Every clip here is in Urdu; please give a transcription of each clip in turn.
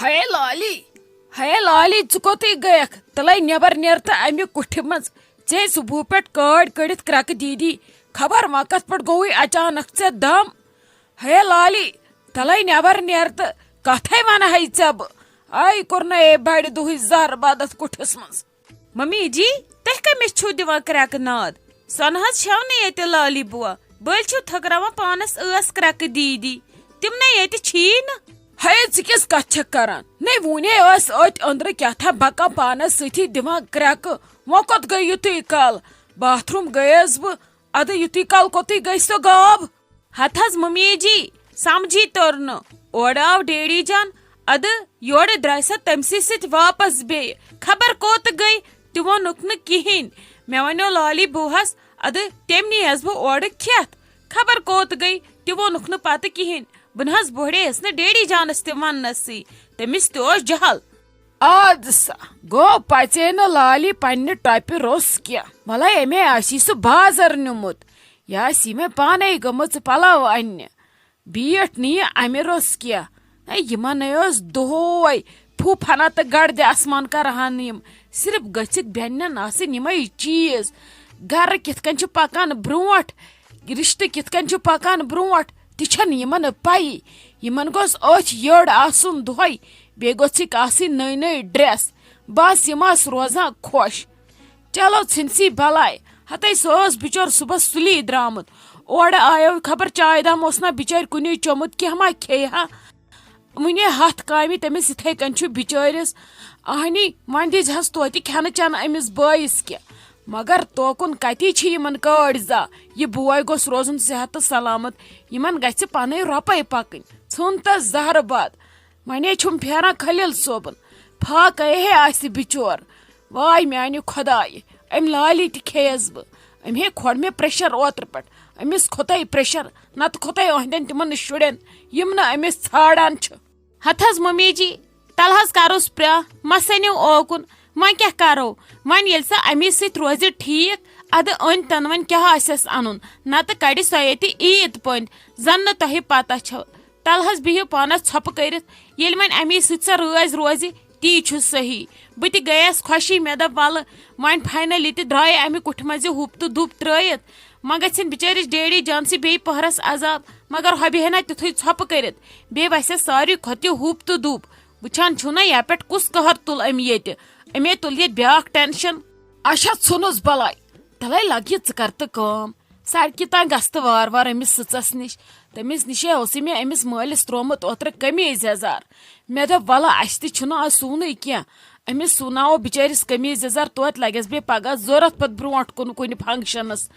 ہے لالی ژٕ کوٚتٕے گٔیَکھ تلے نیبر نیر تہٕ امہِ کُٹھِ منٛز ژےٚ صبح پٮ۪ٹھ کٲڑۍ کٔڑِتھ کرٛکہٕ دیٖدی خبر ما کتھ پٮ۪ٹھ گوٚوُے اچانک ژےٚ دم ہے لالی تلے نیبر نیر تہٕ کتھے ونہٕ ہے ژےٚ بہٕ آے کوٚرنَے بڑِ دُہٕچ زہر باد اتھ کُٹھِس منٛز. ممی جی تُہۍ کٔمِس چھِو دِوان کرٛکہٕ ناد سۄ نہ حظ چھو نہٕ ییٚتہِ لالی بوا بٔلۍ چھِو تھٔکراوان پانس ٲس کرٛکہٕ دیٖدی تِم نَے ییٚتہِ چھی نہٕ. ہے ژٕ کِژھ کتھ چھکھ کران نے وُنے ٲسۍ أتۍ أنٛدرٕ کیٛاتھا بکان پانس سۭتی دِوان کرٛکہٕ وۄنۍ کوٚت گٔے یُتُے کال باتھ روٗم گٔیس بہٕ ادٕ یُتُے کال کوٚتُے گٔے سۄ غاب. ہتھ حظ ممی جی سمجھی توٚر نہٕ اورٕ آو ڈیڈی جان ادٕ یورٕ درٛاے سۄ تٔمسٕے سۭتۍ واپس بیٚیہِ خبر کوٚت گٔے تہِ ووٚنُکھ نہٕ کِہینۍ مےٚ ونیو لالی بوہس ادٕ تٔمۍ نییس بہٕ اورٕ کھٮ۪تھ خبر کوٚت گٔے تہِ ووٚنُکھ نہٕ پتہٕ کِہینۍ بہٕ نہ حظ بوڑییس نہٕ ڈیڈی جانس تہِ وننسٕے تٔمِس تہِ اوس جہل. اد سا گوٚو پژے نہٕ لالی پننہِ ٹۄپہِ روٚس کینٛہہ وَلے اَمے آسی سُہ بازر نیوٗمُت یہِ آسی مےٚ پانے گٔمٕژ پلو اننہِ بیٖٹھ نہٕ یہِ امہِ روٚس کینٛہہ یِمن ہے اوس دۄہے پھوٗپھنا تہٕ گردِ آسمان کرہان یِم صرف گٔژھِکھ بیٚنٮ۪ن آسٕنۍ یِمے چیٖز گرٕ کِتھ کٔنۍ چھُ پکان برونٛٹھ رشتہٕ کِتھ کٔنۍ چھُ پکان برونٛٹھ تہِ چھنہٕ یِمن پَیی یِمن گوٚژھ أتھۍ یٔڑ آسُن دۄہے بیٚیہِ گوٚژھکھ آسٕنۍ نٔے نٔے ڈریس بس یِم آسہٕ روزان خۄش. چلو ژھٕنسی بلاے ہتے سُہ اوس بِچور صبحس سُلی درامُت اورٕ آیو خبر چاے دام اوس نا بِچٲرۍ کُنی چومُت کینٛہہ ما کھیٚیہِ ہا وُنہِ ہتھ کامہِ تٔمِس یِتھے کٔنۍ چھُ بِچٲرِس اہنی وۄنۍ دِزہس توتہِ کھٮ۪نہٕ چٮ۪نہٕ أمِس بٲیِس کینٛہہ مگر توکُن کتی چھِ یِمن کٲڑۍ زا یہِ بوے گوٚژھ روزُن صحت تہٕ سلامت یِمن گژھِ پنٕنۍ رۄپے پکٕنۍ ژھُن تس زہرٕ باد ونے چھُم پھیران خلیل صٲبن پھاکے ہے آسہِ بِچور واے میانہِ خۄدایہِ أمۍ لالی تہِ کھیٚیس بہٕ أمۍ ہے کھوٚڑ مےٚ پریشر اوترٕ پٮ۪ٹھ أمِس کھوٚتے پریشر نتہٕ کھوٚتے أہنٛدٮ۪ن تِمن شُرٮ۪ن یِم نہٕ أمِس ژھانڈان چھِ. ہتھ حظ ممی جی تل حظ کروس پرٛا ما سنِو اوکُن وۄنۍ کیٛاہ کرو وۄنۍ ییٚلہِ سۄ امی سۭتۍ روزِ ٹھیٖک ادٕ أنۍ تن وۄنۍ کیٛاہ آسٮ۪س انُن نتہٕ کڑِ سۄ ییٚتہِ عیٖد پٔنٛدۍ زن نہٕ تۄہہِ پتہ چھو تل حظ بِہِو پانس ژھۄپہٕ کٔرِتھ ییٚلہِ وۄنۍ امی سۭتۍ سۄ رٲزۍ روزِ تی چھُ صحیح. بہٕ تہِ گٔیس خۄشی مےٚ دوٚپ ولہٕ وۄنۍ فاینلی تہِ درٛاے امہِ کُٹھِ منٛز یہِ ہُپ تہٕ دُپ ترٲیِتھ ما گژھن بِچٲرِس ڈیڈی جانسٕے بیٚیہِ پٔہرس عذاب مگر ہۄ بیٚہہِ نا تِتھُے ژھۄپہٕ کٔرِتھ بیٚیہِ وسٮ۪س ساروی کھۄتہٕ یہِ ہُپ تہٕ دُپ وٕچھان چھُو نا یپھ پٮ۪ٹھ کُس قہر تُل أمۍ ییٚتہِ أمے تُل ییٚتہِ بیاکھ ٹینشن. اچھا ژھُنُس بلاے تلے لگ یہِ ژٕ کر تہٕ کٲم سڑکہِ تام گژھ تہٕ وارٕ وارٕ أمِس سٕژس نِش تٔمِس نِشے اوسُے مےٚ أمِس مٲلِس تروومُت اوترٕ قمیٖض یزار مےٚ دوٚپ وَلہٕ اَسہِ تہِ چھُنہٕ آز سُونٕے کینٛہہ أمِس سُوناوو بِچٲرِس قمیٖض یزار توتہِ لگٮ۪س بیٚیہِ پگاہ ضوٚرتھ پتہٕ برونٛٹھ کُن کُنہِ فنٛگشنس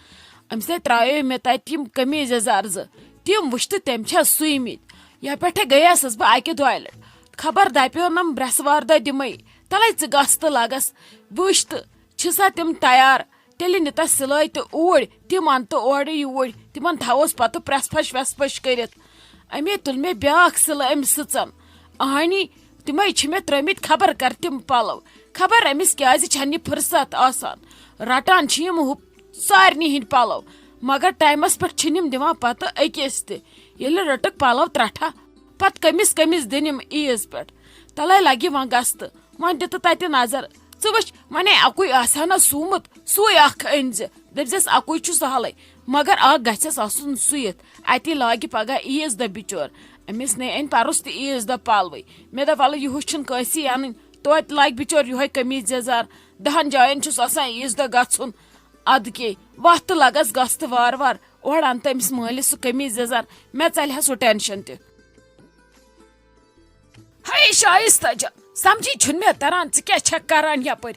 أمِس ہے ترٛایے مےٚ تتہِ یِم قمیٖض یزار زٕ تِم وٕچھ تہٕ تٔمۍ چھا سُوۍمٕتۍ یپھ پٮ۪ٹھے گٔیسس بہٕ اکہِ دۄیہِ لٹہِ خبر دپیونم برٛٮ۪سوار دۄہ دِمے تلے ژٕ گژھ تہٕ لگس وٕچھ تہٕ چھِ سا تِم تیار تیٚلہِ نِتس سِلٲے تہٕ اوٗرۍ تِم ان تہٕ اورٕ یوٗرۍ تِمن تھاووس پتہٕ پرٛٮ۪س پھش وٮ۪س پھش کٔرِتھ امے تُل مےٚ بیاکھ سِلہٕ أمۍ سٕژن اہنی تِمے چھِ مےٚ ترٲمٕتۍ خبر کر تِم پلو خبر أمِس کیٛازِ چھنہٕ یہِ فٕرست آسان رٹان چھِ یِم ہُہ سارنٕے ہٕنٛدۍ پلو مگر ٹایمس پٮ۪ٹھ چھِنہٕ یِم دِوان پتہٕ أکِس تہِ ییٚلہِ رٔٹٕکھ پلو ترٛٹھا پتہٕ کٔمِس کٔمِس دِنۍ یِم عیٖز پٮ۪ٹھ تلے لگہِ وۄنۍ گژھ تہٕ وۄنۍ دِ تہٕ تتہِ نظر ژٕ وٕچھ ونے اکُے آسہِ ہا نا سُومُت سُے اکھ أنزِ دٔپزٮ۪س اکُے چھُ سہلٕے مگر اکھ گژھٮ۪س آسُن سُوِتھ اتی لاگہِ پگاہ عیٖز دۄہ بِچور أمِس نے أنۍ پرُس تہِ عیٖز دۄہ پلوٕے مےٚ دوٚپ وَلہٕ یِہُس چھُنہٕ کٲنٛسی انٕنۍ توتہِ لاگہِ بِچور یِہوے قمیٖض یزار 10 جاین چھُس آسان عیٖز دۄہ گژھُن ادٕ کے وتھ تہٕ لگس گژھ تہٕ وارٕ وارٕ اورٕ ان تہٕ أمِس مٲلِس سُہ قمیٖض یزار مےٚ ژلہِ ہا سُہ ٹینشن تہِ. ہے شایستہ جان سمجھی چھُنہٕ مےٚ تران ژٕ کیٛاہ چھکھ کران یپٲرۍ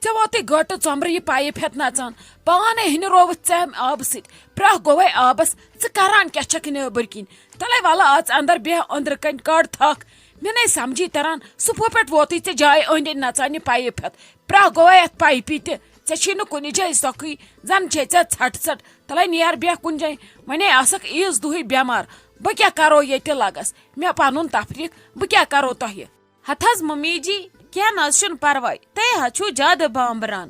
ژےٚ ووتُے گٲٹہٕ ژومرٕ یہِ پایپ ہٮ۪تھ نژان پانے ہِنرووُتھ ژےٚ امہِ آبہٕ سۭتۍ پرٛاہ گوٚوے آبس ژٕ کران کیٛاہ چھکھ نیبٕرۍ کِنۍ تلے وَلہٕ اژ اندر بیٚہہ أنٛدرٕ کنۍ کڑ تھکھ مےٚ نے سمجھی تران صبح پٮ۪ٹھ ووتُے ژےٚ جایہِ أنٛدۍ أنٛدۍ نژان یہِ پایپ ہٮ۪تھ پرٛاہ گوٚوے اتھ پایپہِ تہِ ژےٚ چھی نہٕ کُنہِ جایہِ سۄکھٕے زن چھے ژےٚ ژھٹھ ژھٹ تلے نیر بیٚہہ کُنہِ جایہِ ونے آسکھ عیٖز دۄہٕے بٮ۪مار بہٕ کیٛاہ کرو ییٚتہِ لگس مےٚ پنُن تفریٖق بہٕ کیٛاہ کرو تۄہہِ. ہتھ حظ ممی جی کینٛہہ نہ حظ چھُنہٕ پرواے تُہۍ حظ چھُو زیادٕ بامبران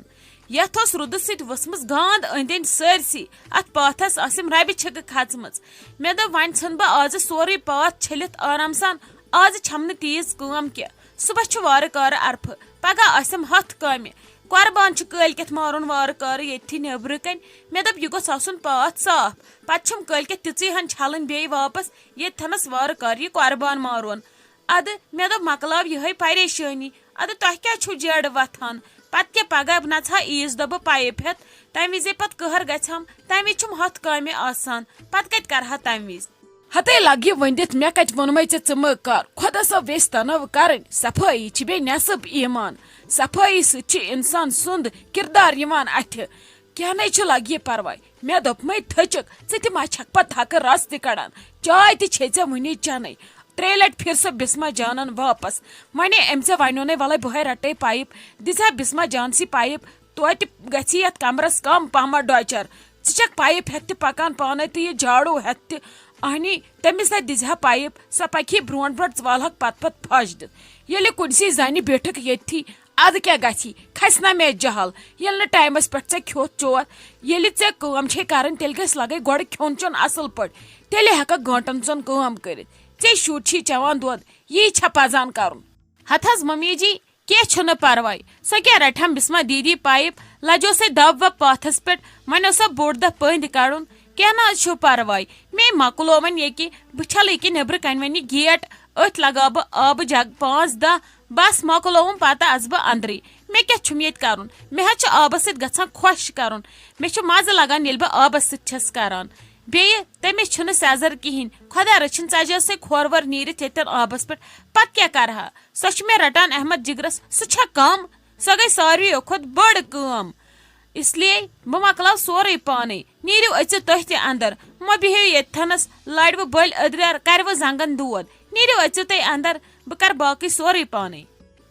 یتھ اوس روٗدٕ سۭتۍ ؤژھمٕژ گانٛد أنٛدۍ أنٛدۍ سٲرسٕے اتھ پاتھس ٲسٕم ربہِ چھِکہٕ کھژمٕژ مےٚ دوٚپ وۄنۍ ژھٕن بہٕ آزٕ سورُے پاتھ چھٔلِتھ آرام سان آز چھم نہٕ تیٖژ کٲم کینٛہہ صبح وار کار عرفہ پگہ آسم ہتھ کامہ قربان کالکت مارن وار کار یتھی نیبر کن مے دپ یہ گوس آسن پاتھ صاف پتہ چھم کالکت تیژی ہن چھلن بیٚیہِ واپس ییٚتہِ تھنس وار کار یہ قربان مارون اد مے دپ مکلاو یہ پریشانی اد تہ کیا چھو جیڑ وتھان پتہ کیا پگہ نژھا عیز دۄہ بہٕ پایپ ہٮ۪تھ تمہِ وزے پتہٕ قہر گژھم تمہِ وز چھم ہتھ کامہِ آسان پتہٕ کتہِ کرہا تمہِ وز ہتے لگ یہ ونت مے کت ونمے ژے مہ کر خدا صاحب ویس تنو کرن صفائی چھ بے نصب ایمان صفائی سۭتۍ چھُ انسان سُنٛد کردار یوان اتھِ کیا نہیں چھ لگ یہ پرواے مے دوٚپ مے تھچک ژٕ تہِ ما چھکھ پتہٕ تھکہٕ رس تہِ کڑان چائے تہِ چھے ژےٚ وٕنی چنے 3 لٹ پھر سۄ بسما جانن واپس ونے أمۍ ژےٚ ونیو نے ولے بہے رٹے پایپ دِژا بسما جان سی پایپ توتہِ گژھی یتھ کمرس کم پہمت ڈۄچر ژٕ چھکھ پایپ ہٮ۪تھ تہِ پکان پانے تہٕ یہ جھاڑو ہٮ۪تھ تہِ اہنی تمس نہ دِژ پایپ سۄ پکی برونٛٹھ برونٛٹھ ژٕ والہکھ پتہٕ پھش دِتھ ییٚلہِ کُنسی زنہِ بیٹھکھ ییٚتھی اد کیا گژھی کھسہِ نا مےٚ جہل ییٚلہِ نہٕ ٹایمس پٮ۪ٹھ ژےٚ کھیوٚتھ چوتھ ییٚلہِ ژےٚ کٲم چھے کرٕنۍ تیٚلہِ گژھِ لگے گۄڈٕ کھیوٚن چیوٚن اصل پٲٹھۍ تیٚلہِ ہٮ۪ککھ گٲنٛٹن ژۄن کٲم کٔرِتھ ژےٚ شُرۍ چھی چٮ۪وان دۄد یی چھا پزان کرُن ہتھ حظ ممی جی کینٛہہ چھُنہٕ پرواے سۄ کیٛاہ رٹہم بسما دیدی پایپ لجوسے دب وب پاتھس پٮ۪ٹھ وۄنۍ اوس سۄ بوٚڑ دۄہ پٔنٛدۍ کڑُن کینٛہہ نہ حظ چھُ پرواے مے مۄکلو وۄنۍ ییٚکہِ بہٕ چھلہٕ ییٚکہِ نیبرٕ کنہِ وۄنۍ یہِ گیٹ أتھۍ لگاو بہٕ آبہٕ جگ 5-10 بس مۄکلووُم پتہٕ اژٕ بہٕ اندرٕے مےٚ کیٛاہ چھُم ییٚتہِ کرُن مےٚ حظ چھُ آبس سۭتۍ گژھان خۄش کرُن مےٚ چھُ مزٕ لگان ییٚلہِ بہٕ آبس سۭتۍ چھس کران بیٚیہِ تٔمِس چھُنہٕ سیزر کہیٖنۍ خۄدا رٔچھِنۍ ژجہِ سٕے کھور وور نیٖرِتھ ییٚتٮ۪ن آبس پٮ۪ٹھ پتہٕ کیٛاہ کرٕہا سۄ چھِ مےٚ رٹان احمد جگرس سُہ چھا کم سۄ گٔے ساروِیو کھۄتہٕ بٔڑ کٲم اس لیے بہٕ مۄکلاو سورُے پانے نیٖرِو أژِو تُہۍ تہِ اندر مہ بِہِو ییٚتھنس لڑوٕ بٔلۍ أدریر کرِوٕ زنگن دود نیٖرِو أژِو تُہۍ اندر بہٕ کرٕ باقٕے سورُے پانے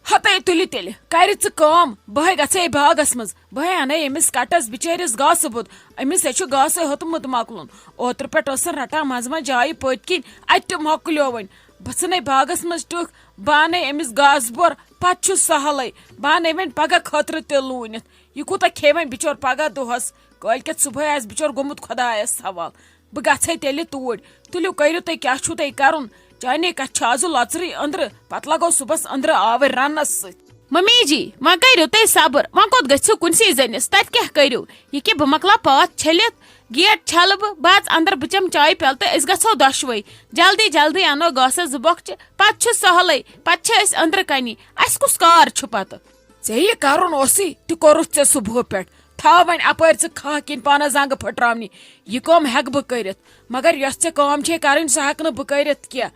ہتے تُلہِ تیٚلہِ کر ژٕ کٲم بہے گژھے باغس منٛز بہے انے أمِس کٹس بچٲرِس گاسہٕ بوٚد أمِس ہے چھُ گاسے ہیوٚتمُت مۄکلُن اوترٕ پٮ۪ٹھ ٲسن رٹان منٛزٕ منٛزٕ جایہِ پٔتۍ کِنۍ اتہِ تہِ مۄکلیو وۄنۍ بہٕ ژھٕنے باغس منٛز ٹٕکھ بہٕ انے أمِس گاسہٕ بور پتہٕ چھُ سہلٕے بہٕ انے وۄنۍ پگہہ خٲطرٕ تہِ لوٗنِتھ یہِ کوٗتاہ کھیٚیہِ وۄنۍ بچور پگہہ دۄہس کٲلکٮ۪تھ صبحٲے آسہِ بچور گوٚمُت خۄدایس حوال بہٕ گژھے تیٚلہِ توٗرۍ تُلِو کٔرِو تُہۍ کیٛاہ چھُو تۄہہِ کرُن چانے کتھ چھِ آزٕ لۄژرٕے أنٛدرٕ پتہٕ لگو صُبحس أنٛدرٕ آوٕرۍ رننس سۭتۍ ممی جی وۄنۍ کٔرِو تُہۍ صبر وۄنۍ کوٚت گٔژھِو کُنسٕے زٔنِس تتہِ کیٛاہ کٔرِو یہِ کہِ بہٕ مۄکلاو پاتھ چھٔلِتھ گیٹ چھلہٕ بہٕ اژٕ اندر بہٕ چٮ۪مہٕ چایہِ پیالہٕ تہٕ أسۍ گژھو دۄشوے جلدی جلدی انو گاسس 2 بۄکچہِ پتہٕ چھُ سہلٕے پتہٕ چھِ أسۍ أنٛدرٕ کنی اسہِ کُس کار چھُ پتہٕ ژےٚ یہِ کرُن اوسُے تہِ کوٚرُتھ ژےٚ صبحہٕ پٮ۪ٹھ تھاو وۄنۍ اپٲرۍ ژٕ کھاہ کِنۍ پانس زنگہٕ پھٕٹراونہِ یہِ کٲم ہٮ۪کہٕ بہٕ کٔرِتھ مگر یۄس ژےٚ کٲم چھے کرٕنۍ سۄ ہٮ۪کہٕ نہٕ بہٕ کٔرِتھ کینٛہہ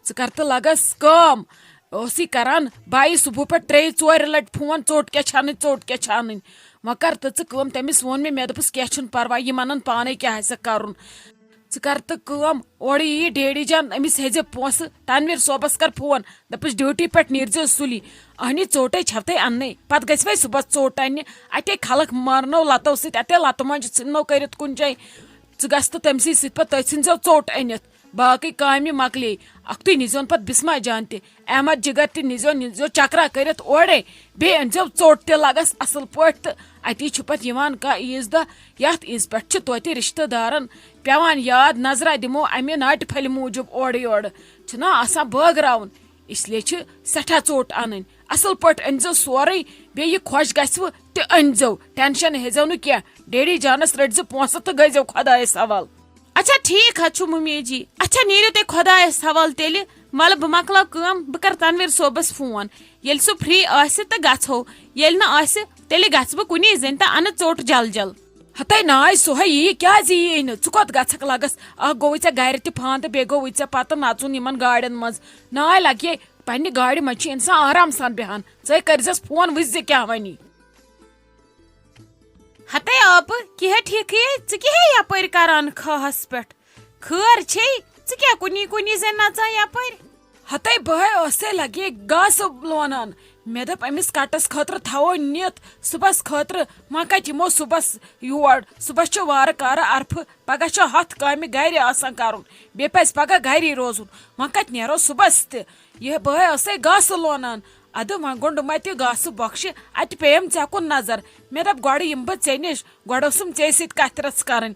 ژٕ کر تہٕ لگس کٲم اوسُے کران بایہِ صبحہٕ پٮ۪ٹھ 3-4 لٹہِ فون ژوٚٹ کیٛاہ چھِ انٕنۍ ژوٚٹ کیٛاہ چھِ انٕنۍ وۄنۍ کر تہٕ ژٕ کٲم تٔمِس ووٚن مےٚ دوٚپُس کینٛہہ چھُنہٕ پرواے یِم انن پانے کیٛاہ آسٮ۪کھ کرُن ژٕ کر تہٕ کٲم اورٕ یی ڈیڈی جان أمِس ہیٚزِ پونٛسہٕ تنویٖر صٲبس کر فون دپُس ڈیوٹی پٮ۪ٹھ نیٖرزِ سُلی اہنی ژوٚٹے چھو تۄہہِ اننٕے پتہٕ گژھوے صبحس ژوٚٹ اننہِ اتے خلق مارنو لتو سۭتۍ اتے لتہٕ منٛجہِ ژھٕننو کٔرِتھ کُنہِ جایہِ ژٕ گژھ تہٕ تٔمسٕے سۭتۍ پتہٕ تٔتھۍ ژھٕنزیو ژوٚٹ أنِتھ باقٕے کامہِ مۄکلے اکھتُے نیٖزیون پتہٕ بسما جان تہِ احمد جگر تہِ نیٖزیو چکرا کٔرِتھ اورے بیٚیہِ أنزیو ژوٚٹ تہِ لگس اصل پٲٹھۍ تہٕ اتی چھُ پتہٕ یِوان کانٛہہ عیٖز دۄہ یتھ عیٖز پٮ۪ٹھ چھُ توتہِ رشتہٕ دارن پیوان یاد نظرا دِمو امہِ ناٹہِ پھلہِ موٗجوٗب اورٕ یورٕ چھُنا آسان بٲگراوُن اس لیے چھِ سٮ۪ٹھاہ ژوٚٹ انٕنۍ اصل پٲٹھۍ أنزیو سورُے بیٚیہِ یہِ خۄش گژھوٕ تہِ أنزیو ٹینشن ہیزیو نہٕ کینٛہہ ڈیڈی جانس رٔٹزِ پونٛسہٕ تہٕ گٔژھزیو خۄدایس حوال اچھا ٹھیٖک حظ چھُ ممی جی اچھا نیٖرِو تُہۍ خۄدایس حوال تیٚلہِ وَلہٕ بہٕ مۄکلاو کٲم بہٕ کرٕ تنویٖر صٲبس فون ییٚلہِ سُہ فری آسہِ تہٕ گژھو ییٚلہِ نہٕ آسہِ تیٚلہِ گژھٕ بہٕ کُنی زٔنۍ تہٕ انہٕ ژوٚٹ جل جل ہتے ناے سۄے یی کیٛازِ یی نہٕ ژٕ کوٚت گژھکھ لگس اکھ گوٚوُے ژےٚ گرِ تہِ فان تہٕ بیٚیہِ گوٚوُے ژےٚ پتہٕ نژُن یِمن گاڑٮ۪ن منٛز ناے لگے پننہِ گاڑِ منٛز چھُ انسان آرام سان بیہان ژٕ کٔرزٮ۪س فون وٕچھزِ کیٛاہ وَنی ہتے آپہٕ کیٛاہ ٹھیٖکھٕے ژٕ کیٛاہ یپٲرۍ کران کھاہس پٮ۪ٹھ خٲر چھے ژٕ کیٛاہ کُنی زَن نژان یپٲرۍ ہتے بہے ٲسے لگے گاسہٕ لونان مےٚ دوٚپ أمِس کٹس خٲطرٕ تھاوو نِتھ صبحس خٲطرٕ وۄنۍ کتہِ یِمو صبحس یور صبحس چھُ وارٕ کارٕ عرفہٕ پگہہ چھُ 100 کامہِ گرِ آسان کرُن بیٚیہِ پزِ پگہہ گری روزُن وۄنۍ کتہِ نیرو صبحس تہِ یہِ بہے ٲسے گاسہٕ لونان ادٕ وۄنۍ گوٚنڈ مےٚ تہِ گاسہٕ بۄکشہِ اتہِ پیٚیَم ژےٚ کُن نظر مےٚ دوٚپ گۄڈٕ یِمہٕ بہٕ ژےٚ نِش گۄڈٕ ٲسٕم ژےٚ سۭتۍ کتھِ رژھ کرٕنۍ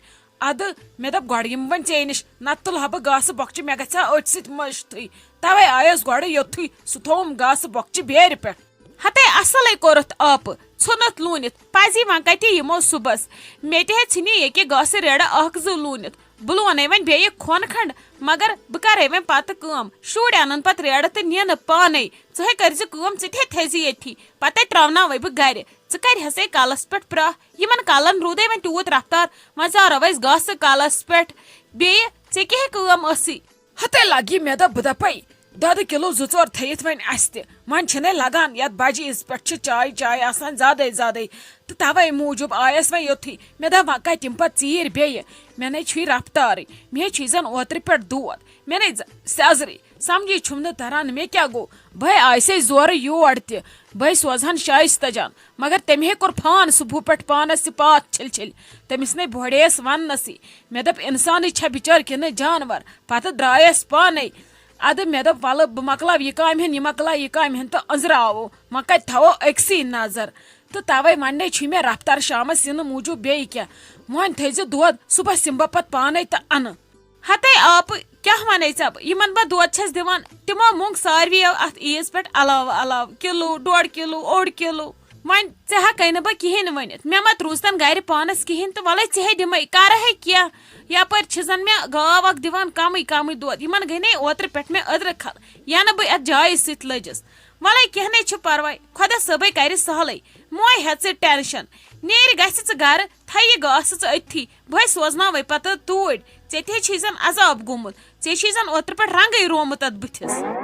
اد مے دپ گۄڈٕ یِمہٕ وۄنۍ ژے نِش نتہٕ تُلہٕ ہا بہٕ گاسہٕ بۄکچہِ مےٚ گژھِ ہا أتھۍ سۭتۍ مٔشتھٕے توے آیس گۄڈٕ یوٚتھٕے سُہ تھووُم گاسہٕ بۄکچہِ بیرِ پٮ۪ٹھ. ہتے اصلے کورُتھ آپہٕ ژھُنُتھ لوٗنِتھ پزی وۄنۍ کتہِ یِمو صُبحس مےٚ تہِ ہے ژھٕنی ییٚکیٛاہ گاسہٕ ریڑٕ 1-2 لوٗنِتھ بہٕ لونَے وۄنۍ بیٚیہِ کھۄنہٕ کھنٛڈ مگر بہٕ کرے وۄنۍ پتہٕ کٲم شُرۍ انن پتہٕ ریڑٕ تہٕ نِنہٕ پانے ژٕ ہے کٔرزِ کٲم ژٕ تہِ ہے تھٲیزِ ییٚتھی پتے تراوناوے بہٕ گرِ ژٕ کرہسے کلس پٮ۪ٹھ پرٛاہ یِمن کلن روٗدے وۄنۍ تیوٗت رفتار وۄنۍ ژارو أسۍ گاسہٕ کلس پٮ۪ٹھ بیٚیہِ ژےٚ کیٛاہ کٲم ٲسٕے. ہتے لگی مے دپ بہٕ دپے دۄدٕ کِلوٗ 2-4 تھٲیِتھ وۄنۍ اسہِ تہِ وۄنۍ چھِنَے لگان یتھ بجہِ عیٖز پٮ۪ٹھ چھِ چاے آسان زیادے تہٕ توے موٗجوٗب آیس وۄنۍ یوٚتھٕے مےٚ دپ وۄنۍ کتہِ یِم پتہٕ ژیٖرۍ بیٚیہِ مےٚ نَے چھُے رفتارٕے مےٚ چھُے زن اوترٕ پٮ۪ٹھ دود مےٚ نَے سیزرٕے سمجھی چھُم نہٕ تران مےٚ کیٛاہ گوٚو بہٕ آیسے زورٕ یور تہِ بہٕ سوزہن شائستہ جان مگر تٔمۍ ہے کوٚر فان صبحو پٮ۪ٹھ پانس یہِ پاتھ چھِل تٔمِس نَے بۄڑییس وننسٕے مےٚ دپ انسانٕے چھےٚ بِچٲر کِنہٕ جانور پتہٕ درٛایس پانے ادٕ مےٚ دپ ولہٕ بہٕ مۄکلاو یہِ کامہِ ہن یہِ مۄکلاو یہِ کامہِ ہن تہٕ أنزراوو وۄنۍ کتہِ تھاوو أکسٕے نظر تہٕ توے وۄنۍ چھُے مےٚ رفتار شامس یِنہٕ موٗجوٗب بیٚیہِ کینٛہہ وۄنۍ تھٲیزِ دۄد صبحس یِمہٕ بہٕ پتہٕ پانے تہٕ انہٕ. ہتے آپہٕ کیٛاہ ونے ژےٚ بہٕ یِمن بہٕ دۄد چھس دِوان تِمو موٚنگ ساروِیو اتھ عیٖز پٮ۪ٹھ علاوٕ کِلوٗ 1.5 کِلوٗ 1 کِلوٗ وۄنۍ ژےٚ ہٮ۪کے نہٕ بہٕ کِہینۍ ؤنِتھ مےٚ مت روٗزتن گرِ پانس کِہینۍ تہٕ وَلے ژےٚ دِمے کرہے کینٛہہ یپٲرۍ چھِ زن مےٚ گاو اکھ دِوان کمٕے دۄد یِمن گٔے نے اوترٕ پٮ۪ٹھ مےٚ أدرٕ کھل ینہٕ بہٕ اتھ جایہِ سۭتۍ لٔجِس وَلے کینٛہہ نَے چھُ پرواے خۄدا صٲبے کرِ سہلٕے موے ہےٚ ژٕ ٹینشن نیرِ گژھِ ژٕ گرٕ تھاے یہِ گاسہٕ ژٕ أتھی بہٕ سوزناوے پتہٕ توٗرۍ ژےٚ تہِ چھُے زن عذاب گوٚمُت ژےٚ چھُے زن اوترٕ پٮ۪ٹھ رنگے رومُت اتھ بٕتھِس.